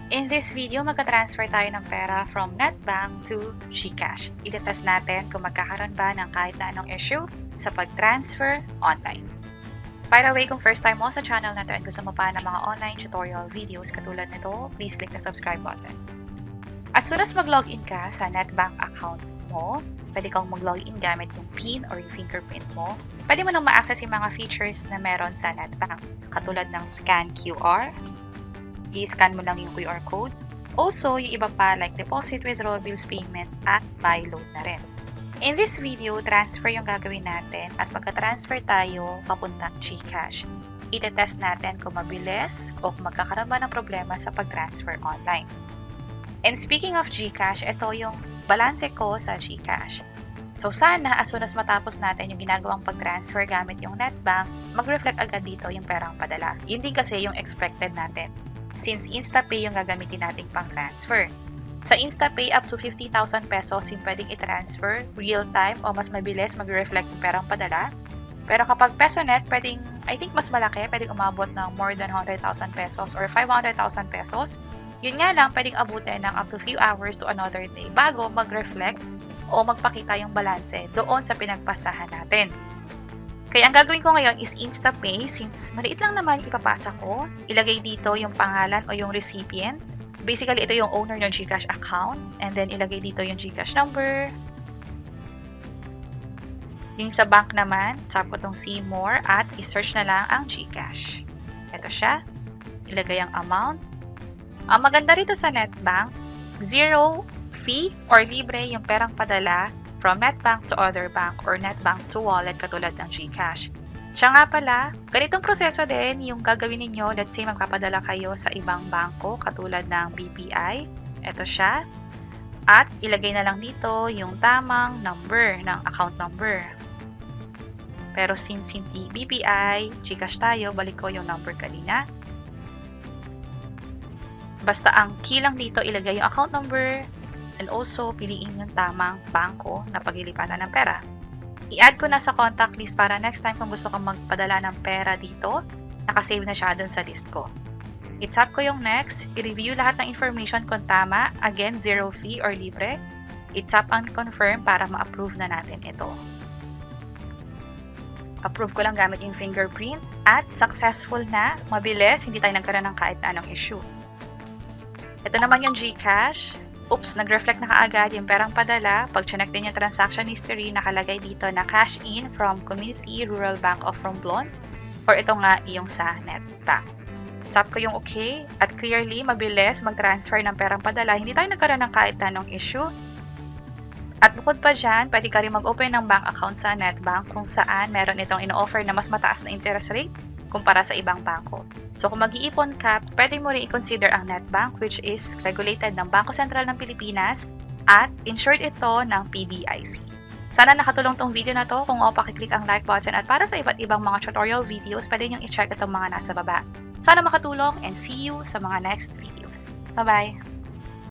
In this video, magka-transfer tayo ng pera from NetBank to GCash. Itetest natin kung magkakaroon ba ng kahit na anong issue sa pag-transfer online. By the way, kung first time mo sa channel na ito and gusto mo pa ng mga online tutorial videos katulad nito, please click the subscribe button. As soon as mag-login ka sa NetBank account mo, pwede kang mag-login gamit yung PIN or yung fingerprint mo. Pwede mo nang ma-access yung mga features na meron sa NetBank, katulad ng scan QR, i-scan mo lang yung QR code. Also, yung iba pa like deposit, withdrawal, bills payment, at buy load na rin. In this video, transfer yung gagawin natin at pagka-transfer tayo papuntang GCash. Itetest natin kung mabilis o kung magkakaroon ba ng problema sa pag-transfer online. And speaking of GCash, ito yung balanse ko sa GCash. So sana as soon as matapos natin yung ginagawang pag-transfer gamit yung NetBank, mag-reflect agad dito yung perang padala. Yun din kasi yung expected natin, since InstaPay yung gagamitin nating pang-transfer. Sa InstaPay, up to 50,000 pesos yung pwedeng i-transfer real-time o mas mabilis mag-reflect yung perang padala. Pero kapag PesoNet, pwedeng, I think mas malaki, pwedeng umabot ng more than 100,000 pesos or 500,000 pesos. Yun nga lang, pwedeng abutin ng up to few hours to another day bago mag-reflect o magpakita yung balanse doon sa pinagpasahan natin. Kaya ang gagawin ko ngayon is InstaPay, since maliit lang naman ipapasa ko. Ilagay dito yung pangalan o yung recipient. Basically, ito yung owner ng GCash account. And then, ilagay dito yung GCash number. Yung sa bank naman, tap ko itong see more at i-search na lang ang GCash. Ito siya. Ilagay ang amount. Ang maganda rito sa NetBank, zero fee or libre yung perang padala from NetBank to other bank or NetBank to wallet katulad ng GCash. Siya nga pala, ganitong proseso din yung gagawin ninyo. Let's say magpapadala kayo sa ibang bangko katulad ng BPI. Ito siya. At ilagay na lang dito yung tamang number ng account number. Pero since hindi BPI, GCash tayo, balik ko yung number kanina. Basta ang key lang dito, ilagay yung account number and also piliin yung tamang bangko na paglilipatan ng pera. I-add ko na sa contact list para next time kung gusto kong magpadala ng pera dito, nakasave na siya dun sa list ko. I-tap ko yung next, i-review lahat ng information kung tama, again, zero fee or libre. I-tap ang confirm para ma-approve na natin ito. Approve ko lang gamit yung fingerprint at successful na, mabilis, hindi tayo nagkaroon ng kahit na anong issue. Ito naman yung GCash. Oops, nag-reflect na kaagad yung perang padala. Pag check din yung transaction history, nakalagay dito na cash in from Community Rural Bank of Romblon or ito nga yung sa NetBank. Tap ko yung okay at clearly, mabilis mag-transfer ng perang padala. Hindi tayo nagkaroon ng kahit anong issue. At bukod pa dyan, pwede ka rin mag-open ng bank account sa NetBank kung saan meron itong ino-offer na mas mataas na interest rate kumpara sa ibang bangko. So kung mag-iipon ka, pwede mo rin i-consider ang NetBank, which is regulated ng Bangko Sentral ng Pilipinas at insured ito ng PDIC. Sana nakatulong tong video na to. Kung o, pakiclick ang like button at para sa iba't ibang mga tutorial videos, pwede nyo i-check itong mga nasa baba. Sana makatulong and see you sa mga next videos. Bye-bye!